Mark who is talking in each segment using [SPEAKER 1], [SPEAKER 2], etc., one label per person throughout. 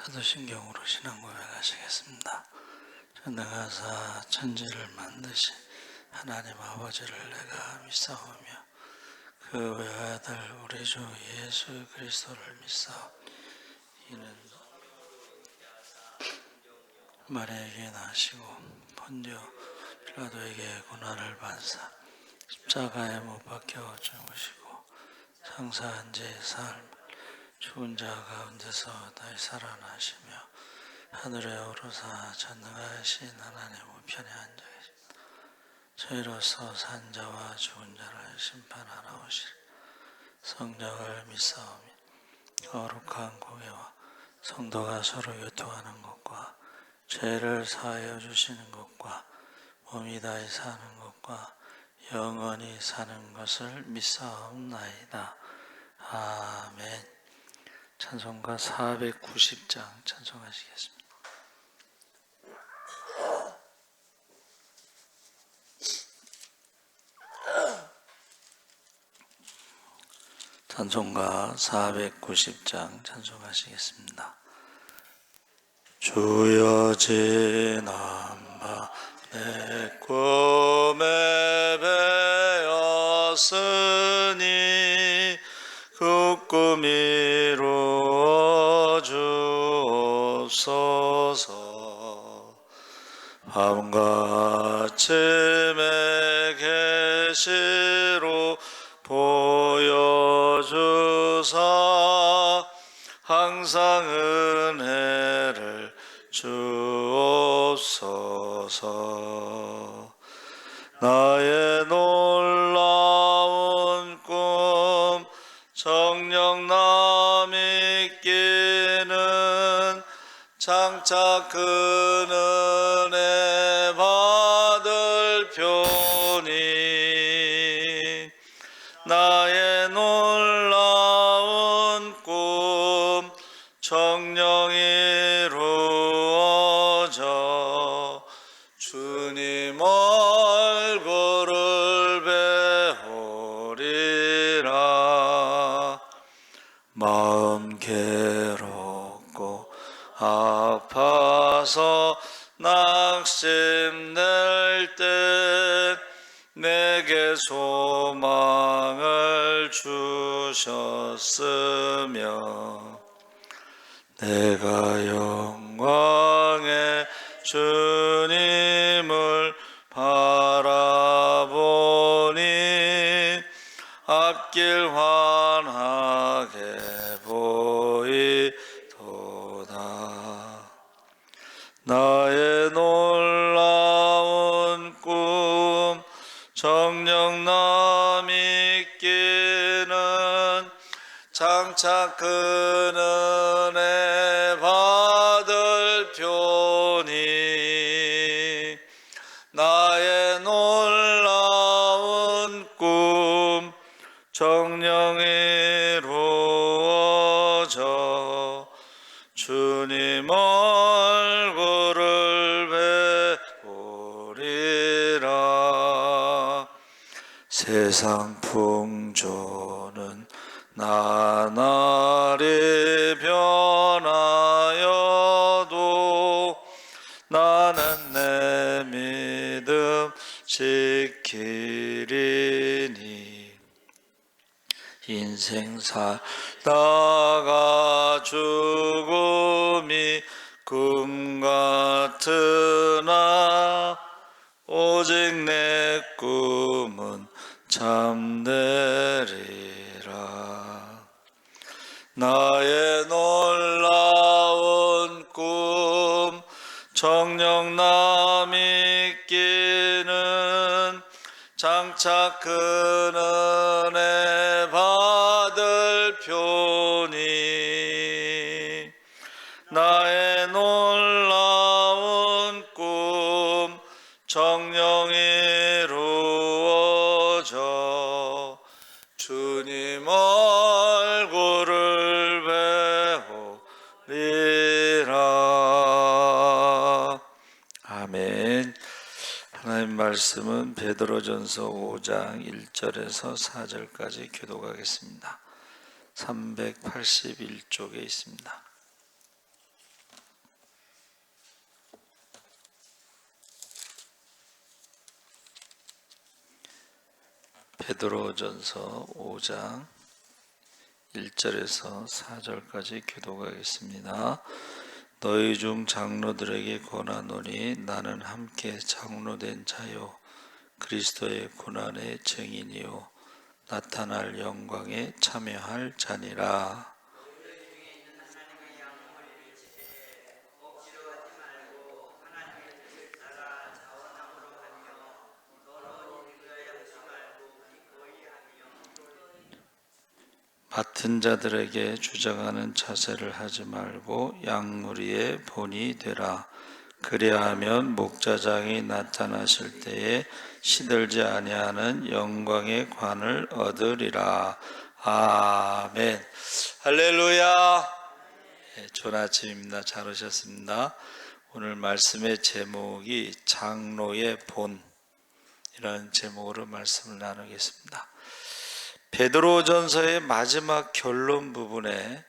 [SPEAKER 1] 사도신경으로 신앙 고백하시겠습니다. 전능하사 천지를 만드신 하나님 아버지를 내가 믿사오며 그 외아들 우리 주 예수 그리스도를 믿사오. 이는 마리아에게 나시고 본디오 빌라도에게 고난을 받사 십자가에 못 박혀 죽으시고 장사한 지 사흘 죽은 자 가운데서 다시 살아나시며 하늘에 오르사 전능하신 하나님 우편에 앉아 계십니다. 저희로서 산 자와 죽은 자를 심판하러 오실 성령을 믿사오며 거룩한 공예와 성도가 서로 교통하는 것과 죄를 사하여 주시는 것과 몸이 다시 사는 것과 영원히 사는 것을 믿사옵나이다. 아멘. 찬송가 490장 찬송하시겠습니다. 찬송가 490장 찬송하시겠습니다. 주여 지난바 내 꿈에 배었으니 그 꿈이 이루어 주옵소서. 밤과 아침에 계시로 보여주사 항상 은혜를 주옵소서. 나의 놀라운 꿈 정녕 남이 끼는 장차 그 은혜 받을 표니 나의 놀라운 꿈 정녕 이루어져 주님 얼굴을 배우리라. 마음 괴롭고 아파서 낙심될 때 내게 소망을 주셨으며 내가 영광의 주님을 바라보니 앞길 환하게 보이도다. 나의 놀라운 꿈 정녕 남이 끼는 장차 큰 은혜 받을 표니 나의 놀라운 꿈 정녕 이루어져 주님 얼굴을 배우리라. 세상 풍조는 나날이 변하여도 나는 내 믿음 지키리니 인생 살다가 죽음이 꿈 같으나 오직 내 꿈은 참되리라. 나의 놀라운 꿈 정녕 남이 끼는 장차 큰 은혜 받을 표니 나의 놀라운 꿈 정녕 이루어져 주님 얼굴을 배우리라. 아멘. 하나님 말씀은 베드로전서 5장 1절에서 4절까지 교독하겠습니다. 381쪽에 있습니다. 베드로전서 5장 1절에서 4절까지 교독하겠습니다. 너희 중 장로들에게 권하노니 나는 함께 장로된 자요 그리스도의 고난의 증인이요 나타날 영광에 참여할 자니라. 맡은 자들에게 주장하는 자세를 하지 말고 양무리의 본이 되라. 그리하면 목자장이 나타나실 때에 시들지 아니하는 영광의 관을 얻으리라. 아멘. 할렐루야. 좋은 아침입니다. 잘 오셨습니다. 오늘 말씀의 제목이 장로의 본이라는 제목으로 말씀을 나누겠습니다. 베드로전서의 마지막 결론 부분에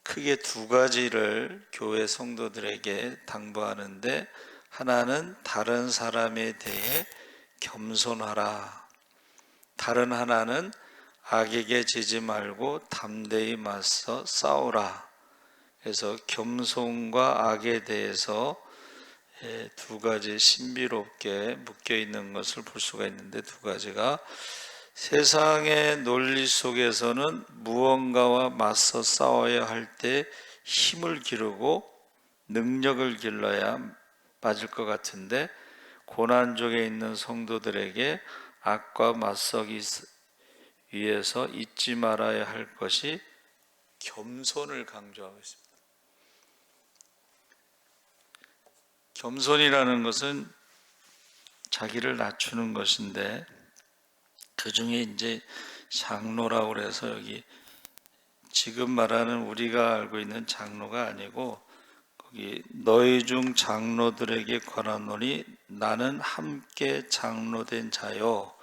[SPEAKER 1] 크게 두 가지를 교회 성도들에게 당부하는데, 하나는 다른 사람에 대해 겸손하라, 다른 하나는 악에게 지지 말고 담대히 맞서 싸우라. 그래서 겸손과 악에 대해서 두 가지 신비롭게 묶여 있는 것을 볼 수가 있는데, 두 가지가 세상의 논리 속에서는 무언가와 맞서 싸워야 할 때 힘을 기르고 능력을 길러야 맞을 것 같은데, 고난 중에 있는 성도들에게 악과 맞서기 위해서 잊지 말아야 할 것이 겸손을 강조하고 있습니다. 겸손이라는 것은 자기를 낮추는 것인데, 그 중에 이제 장로라고 그래서 여기 지금 말하는 우리가 알고 있는 장로가 아니고, 거기 너희 중 장로들에게 권하노니 나는 함께 장로된 자요.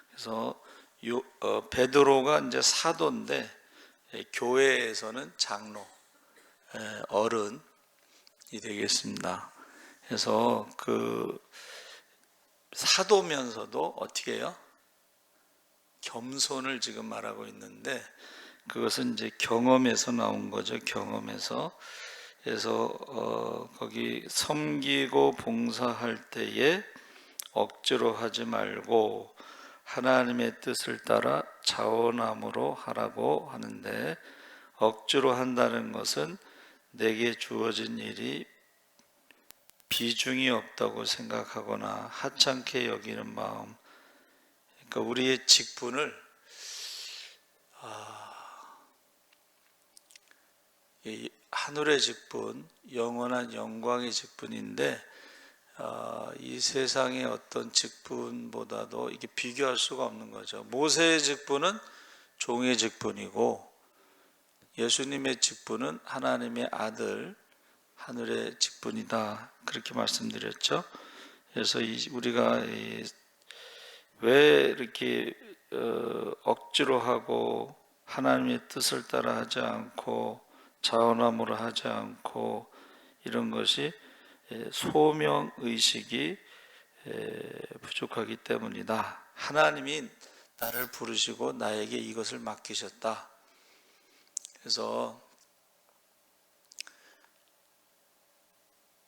[SPEAKER 1] 그래서 베드로가 이제 사도인데 교회에서는 장로, 어른이 되겠습니다. 그래서 그 사도면서도 어떻게 해요? 겸손을 지금 말하고 있는데, 그것은 이제 경험에서 나온 거죠. 경험에서. 그래서 거기 섬기고 봉사할 때에 억지로 하지 말고 하나님의 뜻을 따라 자원함으로 하라고 하는데, 억지로 한다는 것은 내게 주어진 일이 비중이 없다고 생각하거나 하찮게 여기는 마음. 그러니까 우리의 직분을 하늘의 직분, 영원한 영광의 직분인데, 이 세상의 어떤 직분보다도 이게 비교할 수가 없는 거죠. 모세의 직분은 종의 직분이고, 예수님의 직분은 하나님의 아들, 하늘의 직분이다, 그렇게 말씀드렸죠. 그래서 우리가 왜 이렇게 억지로 하고 하나님의 뜻을 따라 하지 않고 자원함으로 하지 않고 이런 것이 소명의식이 부족하기 때문이다. 하나님이 나를 부르시고 나에게 이것을 맡기셨다. 그래서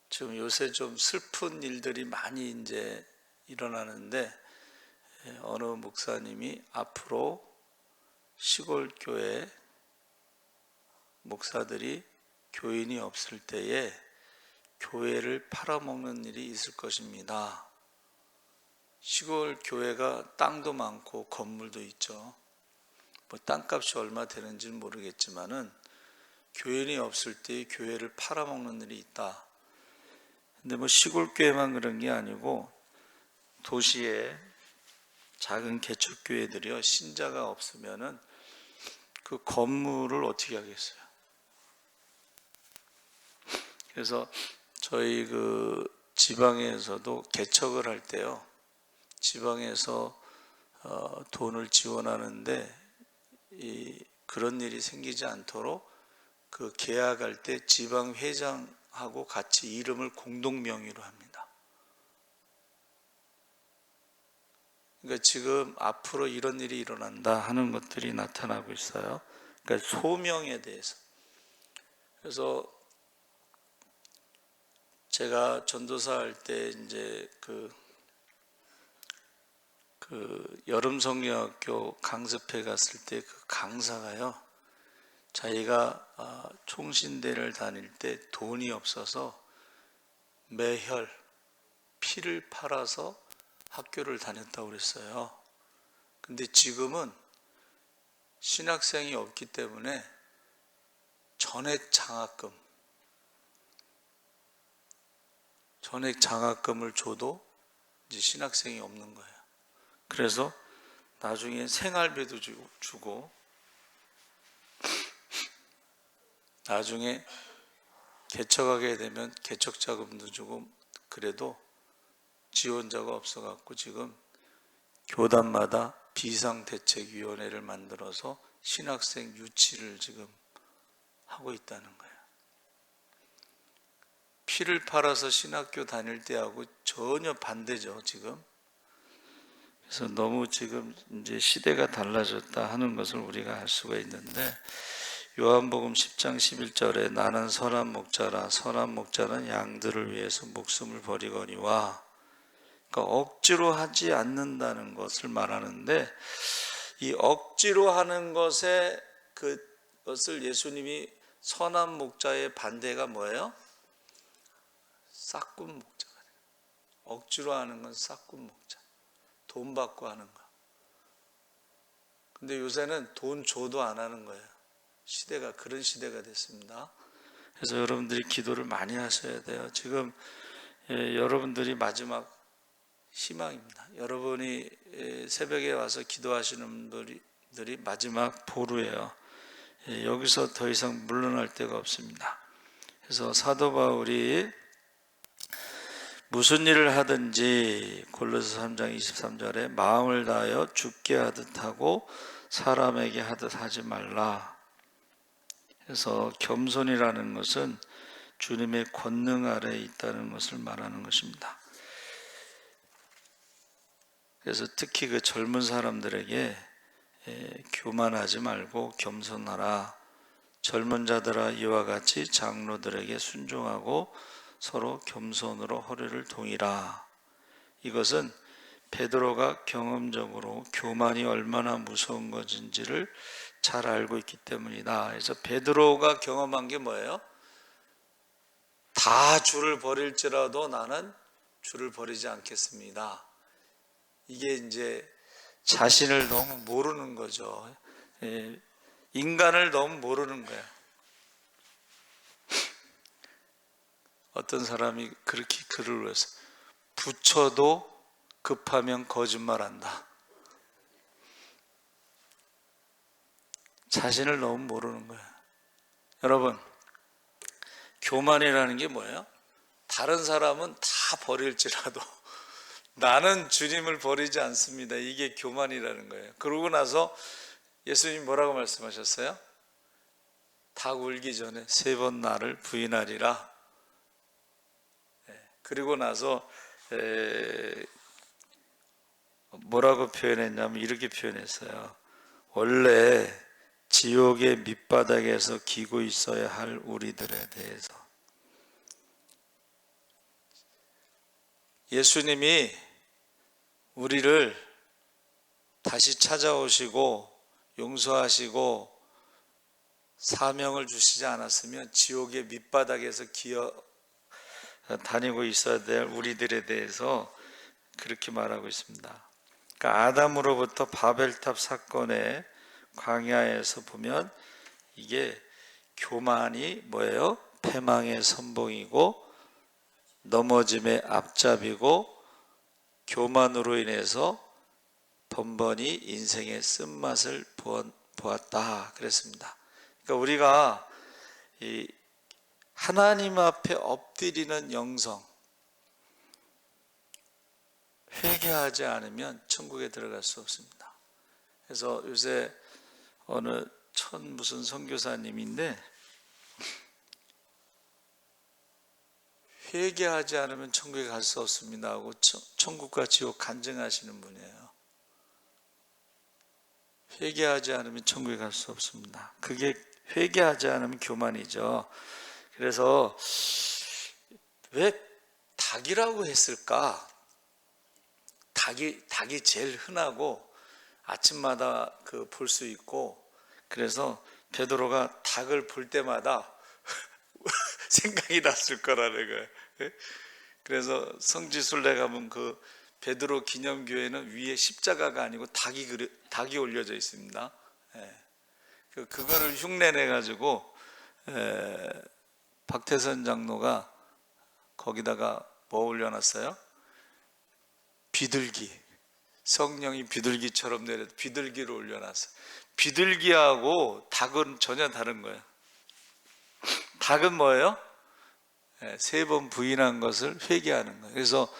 [SPEAKER 1] 지금 요새 좀 슬픈 일들이 많이 이제 일어나는데, 어느 목사님이 앞으로 시골 교회 목사들이 교인이 없을 때에 교회를 팔아먹는 일이 있을 것입니다. 시골 교회가 땅도 많고 건물도 있죠. 뭐 땅값이 얼마 되는지는 모르겠지만은 교인이 없을 때 교회를 팔아먹는 일이 있다. 근데 뭐 시골 교회만 그런 게 아니고 도시에 작은 개척교회들이요, 신자가 없으면은 그 건물을 어떻게 하겠어요? 그래서 저희 그 지방에서도 개척을 할 때요, 지방에서 돈을 지원하는데 그런 일이 생기지 않도록 그 계약할 때 지방 회장하고 같이 이름을 공동 명의로 합니다. 그러니까 지금 앞으로 이런 일이 일어난다 하는 것들이 나타나고 있어요. 그러니까 소명에 대해서. 그래서 제가 전도사 할 때 이제 그 여름 성경학교 강습회 갔을 때 그 강사가요, 자기가 총신대를 다닐 때 돈이 없어서 매혈 피를 팔아서 학교를 다녔다고 그랬어요. 근데 지금은 신학생이 없기 때문에 전액 장학금을 줘도 이제 신학생이 없는 거예요. 그래서 나중에 생활비도 주고 나중에 개척하게 되면 개척 자금도 주고, 그래도 지원자가 없어갖고 지금 교단마다 비상대책위원회를 만들어서 신학생 유치를 지금 하고 있다는 거예요. 피를 팔아서 신학교 다닐 때하고 전혀 반대죠, 지금. 그래서 너무 지금 이제 시대가 달라졌다 하는 것을 우리가 알 수가 있는데, 요한복음 10장 11절에 나는 선한 목자라, 선한 목자는 양들을 위해서 목숨을 버리거니와, 그러니까 억지로 하지 않는다는 것을 말하는데, 이 억지로 하는 것에 그것을 예수님이 선한 목자의 반대가 뭐예요? 싹군 목자가 돼요. 억지로 하는 건 싹군 목자, 돈 받고 하는 거. 근데 요새는 돈 줘도 안 하는 거예요. 시대가 그런 시대가 됐습니다. 그래서 여러분들이 기도를 많이 하셔야 돼요. 지금 여러분들이 마지막 희망입니다. 여러분이 새벽에 와서 기도하시는 분들이 마지막 보루예요. 여기서 더 이상 물러날 데가 없습니다. 그래서 사도 바울이 무슨 일을 하든지 골로새 3장 23절에 마음을 다하여 죽게 하듯 하고 사람에게 하듯 하지 말라. 그래서 겸손이라는 것은 주님의 권능 아래에 있다는 것을 말하는 것입니다. 그래서 특히 그 젊은 사람들에게 교만하지 말고 겸손하라. 젊은 자들아 이와 같이 장로들에게 순종하고 서로 겸손으로 허리를 동이라. 이것은 베드로가 경험적으로 교만이 얼마나 무서운 것인지를 잘 알고 있기 때문이다. 그래서 베드로가 경험한 게 뭐예요? 다 주를 버릴지라도 나는 주를 버리지 않겠습니다. 이게 이제 자신을 너무 모르는 거죠. 인간을 너무 모르는 거예요. 어떤 사람이 그렇게 글을 올렸어요. 부처도 급하면 거짓말한다. 자신을 너무 모르는 거예요. 여러분, 교만이라는 게 뭐예요? 다른 사람은 다 버릴지라도 나는 주님을 버리지 않습니다. 이게 교만이라는 거예요. 그러고 나서 예수님 뭐라고 말씀하셨어요? 닭 울기 전에 3번 나를 부인하리라. 그리고 나서 뭐라고 표현했냐면 이렇게 표현했어요. 원래 지옥의 밑바닥에서 기고 있어야 할 우리들에 대해서 예수님이 우리를 다시 찾아오시고 용서하시고 사명을 주시지 않았으면 지옥의 밑바닥에서 기어 다니고 있어야 될 우리들에 대해서 그렇게 말하고 있습니다. 그러니까 아담으로부터 바벨탑 사건의 광야에서 보면 이게 교만이 뭐예요? 패망의 선봉이고 넘어짐의 앞잡이고 교만으로 인해서 번번이 인생의 쓴맛을 보았다 그랬습니다. 그러니까 우리가 이 하나님 앞에 엎드리는 영성, 회개하지 않으면 천국에 들어갈 수 없습니다. 그래서 요새 어느 무슨 선교사님인데 회개하지 않으면 천국에 갈 수 없습니다 하고 천국과 지옥 간증하시는 분이에요. 회개하지 않으면 천국에 갈 수 없습니다. 그게 회개하지 않으면 교만이죠. 그래서 왜 닭이라고 했을까? 닭이 제일 흔하고 아침마다 볼 수 있고, 그래서 베드로가 닭을 볼 때마다 생각이 났을 거라는 거예요. 그래서 성지순례 가면 그 베드로 기념교회는 위에 십자가가 아니고 닭이 올려져 있습니다. 그거를 흉내내 가지고 박태선 장로가 거기다가 뭐 올려놨어요? 비둘기. 성령이 비둘기처럼 내려 비둘기를 올려놨어요. 비둘기하고 닭은 전혀 다른 거예요. 닭은 뭐예요? 3번 부인한 것을 회개하는 거예요. 그래서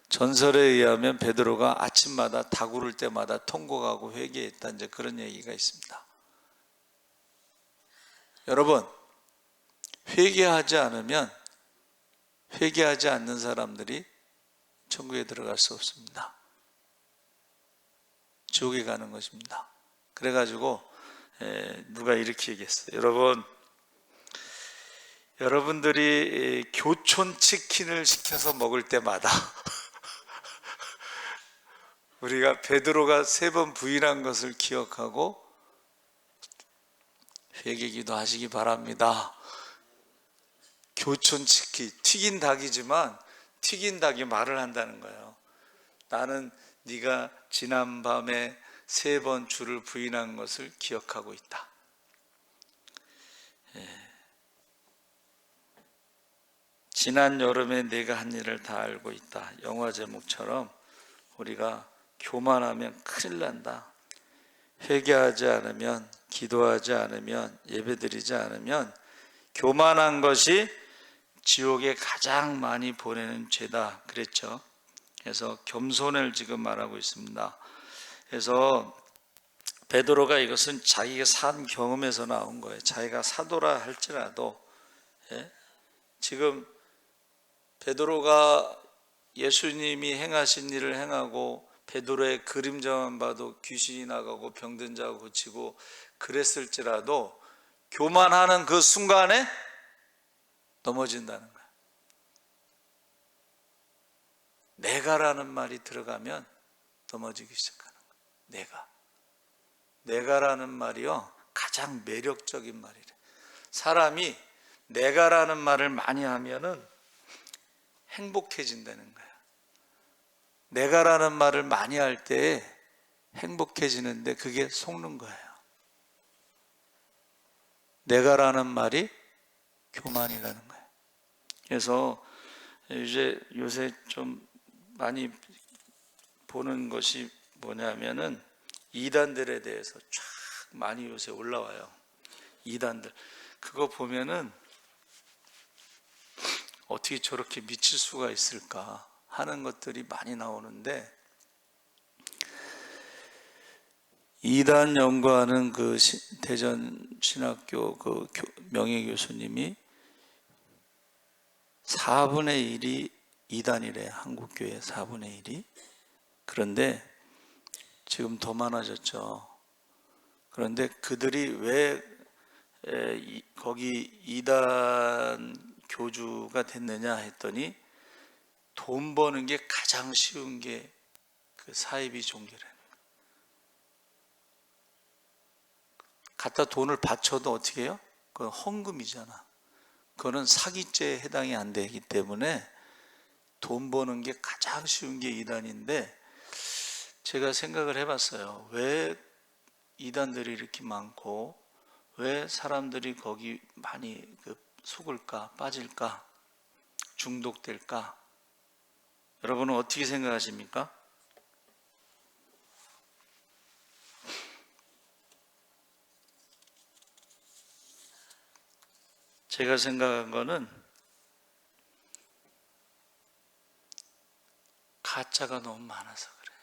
[SPEAKER 1] 전설에 의하면 베드로가 아침마다 닭 울을 때마다 통곡하고 회개했다, 이제 그런 얘기가 있습니다. 여러분, 회개하지 않는 사람들이 천국에 들어갈 수 없습니다. 지옥에 가는 것입니다. 그래가지고 누가 이렇게 얘기했어요. 여러분들이 교촌 치킨을 시켜서 먹을 때마다 우리가 베드로가 3번 부인한 것을 기억하고 회개기도 하시기 바랍니다. 교촌 치킨, 튀긴 닭이지만 튀긴 닭이 말을 한다는 거예요. 나는 네가 지난밤에 3번 주를 부인한 것을 기억하고 있다. 지난 여름에 내가 한 일을 다 알고 있다. 영화 제목처럼 우리가 교만하면 큰일 난다. 회개하지 않으면, 기도하지 않으면, 예배드리지 않으면 교만한 것이 지옥에 가장 많이 보내는 죄다 그랬죠. 그래서 겸손을 지금 말하고 있습니다. 그래서 베드로가 이것은 자기가 산 경험에서 나온 거예요. 자기가 사도라 할지라도 지금 베드로가 예수님이 행하신 일을 행하고 베드로의 그림자만 봐도 귀신이 나가고 병든 자 고치고 그랬을지라도 교만하는 그 순간에 넘어진다는 거예요. 내가라는 말이 들어가면 넘어지기 시작하는 거예요. 내가라는 말이요, 가장 매력적인 말이래. 사람이 내가라는 말을 많이 하면은 행복해진다는 거예요. 내가라는 말을 많이 할 때 행복해지는데 그게 속는 거예요. 내가라는 말이 교만이라는 거예요. 그래서 이제 요새 좀 많이 보는 것이 뭐냐면은 이단들에 대해서 쫙 많이 요새 올라와요. 이단들. 그거 보면은 어떻게 저렇게 미칠 수가 있을까 하는 것들이 많이 나오는데, 이단 연구하는 그 대전 신학교 그 명예 교수님이 4분의 1이 이단이래. 한국교회 4분의 1이. 그런데 지금 더 많아졌죠. 그런데 그들이 왜 거기 이단 교주가 됐느냐 했더니 돈 버는 게 가장 쉬운 게 그 사이비 종교라는 거예요. 갖다 돈을 바쳐도 어떻게 해요? 그건 헌금이잖아. 그거는 사기죄에 해당이 안 되기 때문에 돈 버는 게 가장 쉬운 게 이단인데, 제가 생각을 해봤어요. 왜 이단들이 이렇게 많고 왜 사람들이 거기 많이 속을까, 빠질까, 중독될까? 여러분은 어떻게 생각하십니까? 제가 생각한 거는 가짜가 너무 많아서 그래.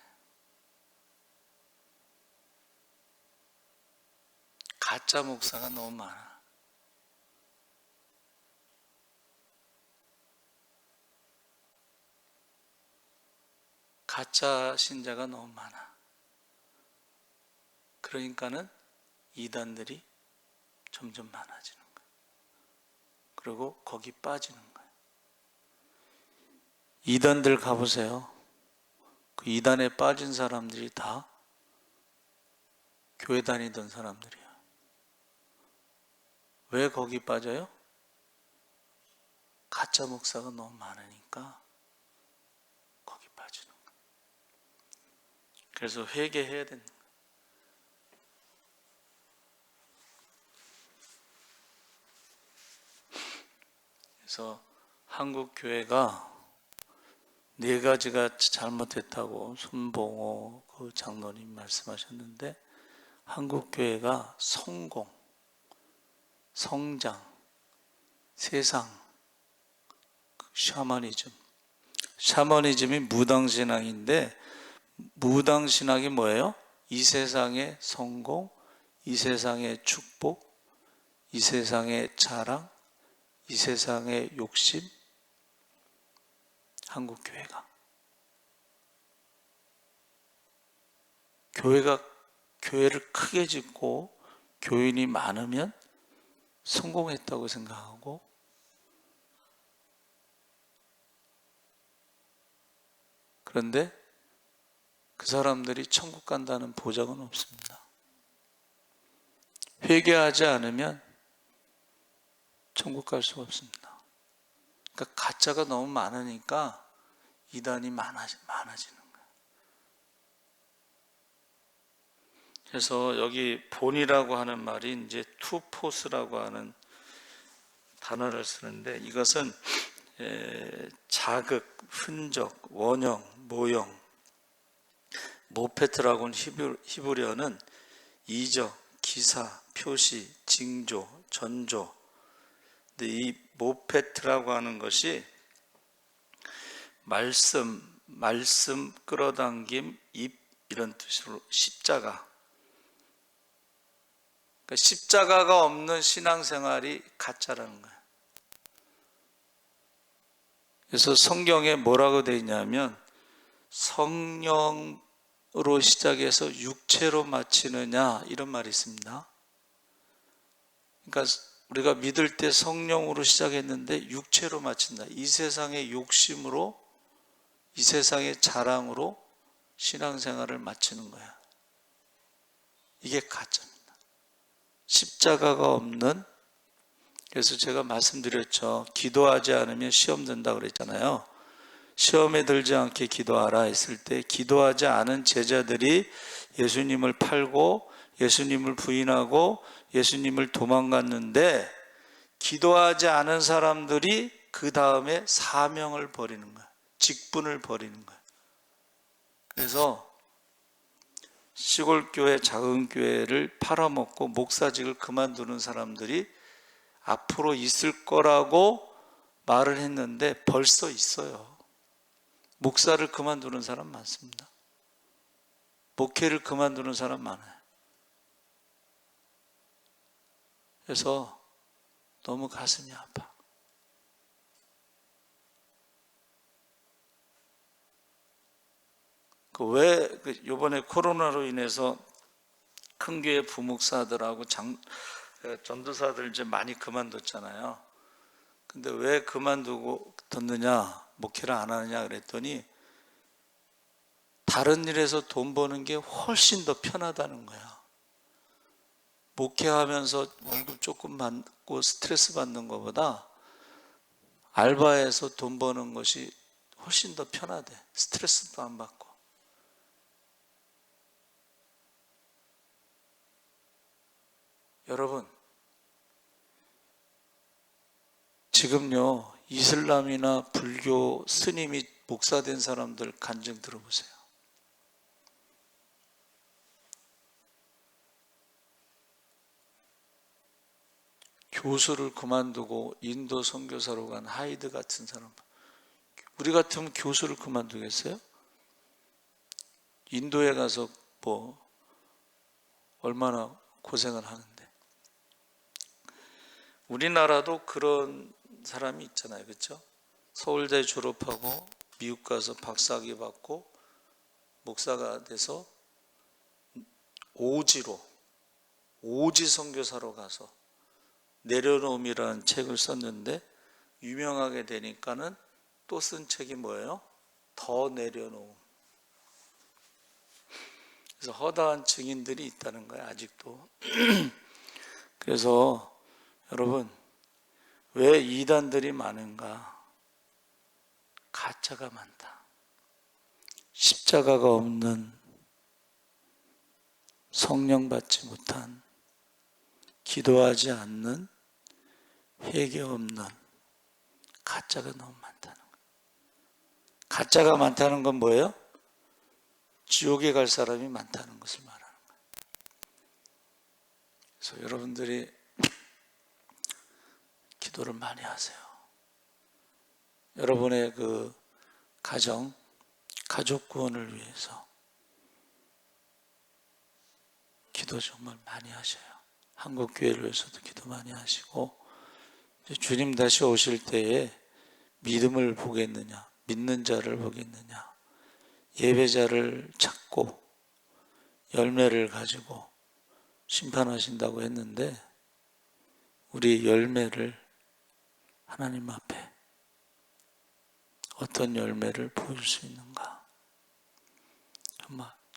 [SPEAKER 1] 가짜 목사가 너무 많아. 가짜 신자가 너무 많아. 그러니까는 이단들이 점점 많아지는 거예요. 그리고 거기 빠지는 거예요. 이단들 가보세요. 그 이단에 빠진 사람들이 다 교회 다니던 사람들이에요. 왜 거기 빠져요? 가짜 목사가 너무 많으니까 거기 빠지는 거예요. 그래서 회개해야 된다. 그래서 한국 교회가 네 가지가 잘못됐다고 손봉호 그 장로님 말씀하셨는데, 한국 교회가 성공, 성장, 세상, 샤머니즘이 무당신앙인데, 무당신앙이 뭐예요? 이 세상의 성공, 이 세상의 축복, 이 세상의 자랑, 이 세상의 욕심. 한국 교회를 크게 짓고 교인이 많으면 성공했다고 생각하고, 그런데 그 사람들이 천국 간다는 보장은 없습니다. 회개하지 않으면 천국 갈 수가 없습니다. 그러니까 가짜가 너무 많으니까 이단이 많아지는 거예요. 그래서 여기 본이라고 하는 말이 이제 투포스라고 하는 단어를 쓰는데, 이것은 자극, 흔적, 원형, 모형, 모페트라고는 히브리어는 이적, 기사, 표시, 징조, 전조. 근데 이 모페트라고 하는 것이 말씀 끌어당김, 입, 이런 뜻으로 십자가. 그러니까 십자가가 없는 신앙생활이 가짜라는 거예요. 그래서 성경에 뭐라고 되어 있냐면, 성령으로 시작해서 육체로 마치느냐, 이런 말이 있습니다. 그러니까 우리가 믿을 때 성령으로 시작했는데 육체로 마친다. 이 세상의 욕심으로, 이 세상의 자랑으로 신앙생활을 마치는 거야. 이게 가짜입니다. 십자가가 없는. 그래서 제가 말씀드렸죠. 기도하지 않으면 시험 든다고 그랬잖아요. 시험에 들지 않게 기도하라 했을 때, 기도하지 않은 제자들이 예수님을 팔고 예수님을 부인하고 예수님을 도망갔는데, 기도하지 않은 사람들이 그 다음에 사명을 버리는 거예요. 직분을 버리는 거예요. 그래서 시골 교회, 작은 교회를 팔아먹고 목사직을 그만두는 사람들이 앞으로 있을 거라고 말을 했는데 벌써 있어요. 목사를 그만두는 사람 많습니다. 목회를 그만두는 사람 많아요. 그래서 너무 가슴이 아파. 왜 이번에 코로나로 인해서 큰 교회 부목사들하고 전도사들 이제 많이 그만뒀잖아요. 근데 왜 그만두느냐, 목회를 안 하느냐 그랬더니, 다른 일에서 돈 버는 게 훨씬 더 편하다는 거야. 목회하면서 월급 조금 받고 스트레스 받는 것보다 알바해서 돈 버는 것이 훨씬 더 편하대. 스트레스도 안 받고. 여러분, 지금요, 이슬람이나 불교 스님이 목사된 사람들 간증 들어보세요. 교수를 그만두고 인도 선교사로 간 하이드 같은 사람, 우리 같으면 교수를 그만두겠어요? 인도에 가서 얼마나 고생을 하는데. 우리나라도 그런 사람이 있잖아요. 그렇죠? 서울대 졸업하고 미국 가서 박사학위 받고 목사가 돼서 오지 선교사로 가서 내려놓음이라는 책을 썼는데 유명하게 되니까는 또 쓴 책이 뭐예요? 더 내려놓음. 그래서 허다한 증인들이 있다는 거예요, 아직도. 그래서 여러분, 왜 이단들이 많은가? 가짜가 많다. 십자가가 없는, 성령 받지 못한, 기도하지 않는, 회개 없는 가짜가 너무 많다는 거예요. 가짜가 많다는 건 뭐예요? 지옥에 갈 사람이 많다는 것을 말하는 거예요. 그래서 여러분들이 기도를 많이 하세요. 여러분의 그 가족 구원을 위해서 기도 정말 많이 하셔요. 한국 교회를 위해서도 기도 많이 하시고, 주님 다시 오실 때에 믿음을 보겠느냐, 믿는 자를 보겠느냐, 예배자를 찾고 열매를 가지고 심판하신다고 했는데, 우리 열매를 하나님 앞에 어떤 열매를 보일 수 있는가?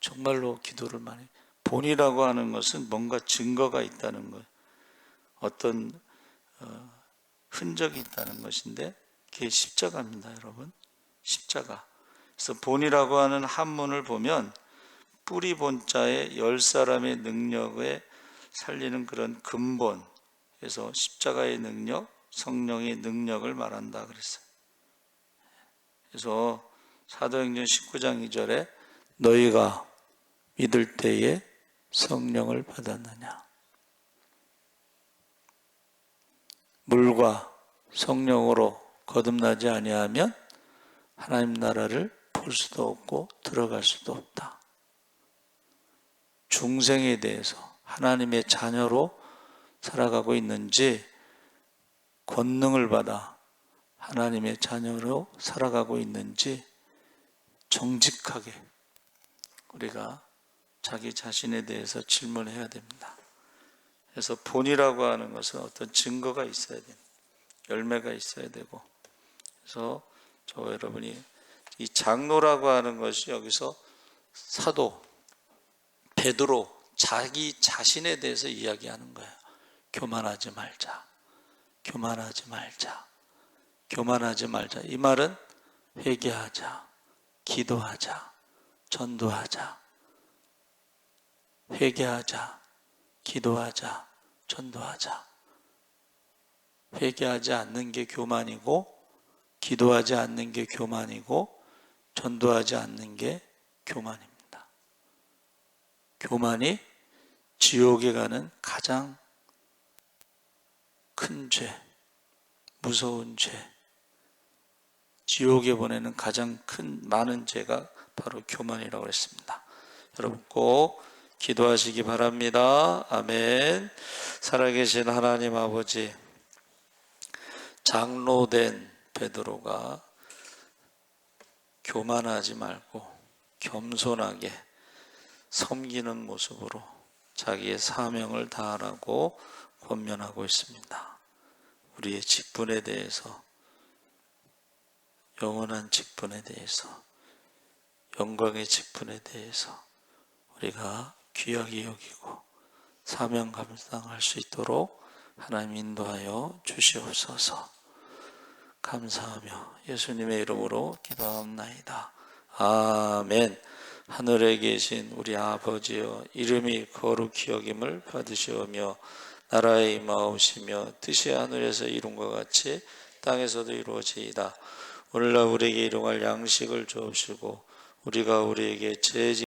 [SPEAKER 1] 정말로 기도를 많이. 본이라고 하는 것은 뭔가 증거가 있다는 거예요. 어떤 흔적이 있다는 것인데, 그게 십자가입니다, 여러분. 십자가. 그래서 본이라고 하는 한문을 보면 뿌리 본자에 10사람의 능력에 살리는 그런 근본, 그래서 십자가의 능력, 성령의 능력을 말한다 그랬어요. 그래서 사도행전 19장 2절에 너희가 믿을 때에 성령을 받았느냐. 물과 성령으로 거듭나지 아니하면 하나님 나라를 볼 수도 없고 들어갈 수도 없다. 중생에 대해서 하나님의 자녀로 살아가고 있는지, 권능을 받아 하나님의 자녀로 살아가고 있는지 정직하게 우리가 자기 자신에 대해서 질문해야 됩니다. 그래서 본이라고 하는 것은 어떤 증거가 있어야 됩니다. 열매가 있어야 되고. 그래서 여러분이 이 장로라고 하는 것이 여기서 사도 베드로 자기 자신에 대해서 이야기하는 거예요. 교만하지 말자. 교만하지 말자. 교만하지 말자. 이 말은 회개하자. 기도하자. 전도하자. 회개하자. 기도하자. 전도하자. 회개하지 않는 게 교만이고, 기도하지 않는 게 교만이고, 전도하지 않는 게 교만입니다. 교만이 지옥에 가는 가장 큰 죄, 무서운 죄, 지옥에 보내는 가장 많은 죄가 바로 교만이라고 했습니다. 여러분 꼭 기도하시기 바랍니다. 아멘. 살아계신 하나님 아버지, 장로된 베드로가 교만하지 말고 겸손하게 섬기는 모습으로 자기의 사명을 다하라고 권면하고 있습니다. 우리의 직분에 대해서, 영원한 직분에 대해서, 영광의 직분에 대해서 우리가 귀하게 여기고 사명 감당할 수 있도록 하나님 인도하여 주시옵소서. 감사하며 예수님의 이름으로 기도하옵나이다. 아멘. 하늘에 계신 우리 아버지여, 이름이 거룩히 여김을 받으시오며 나라의 임하옵시며 뜻이 하늘에서 이룬 것 같이 땅에서도 이루어지이다. 오늘날 우리에게 일용할 양식을 주옵시고 우리가 우리에게 죄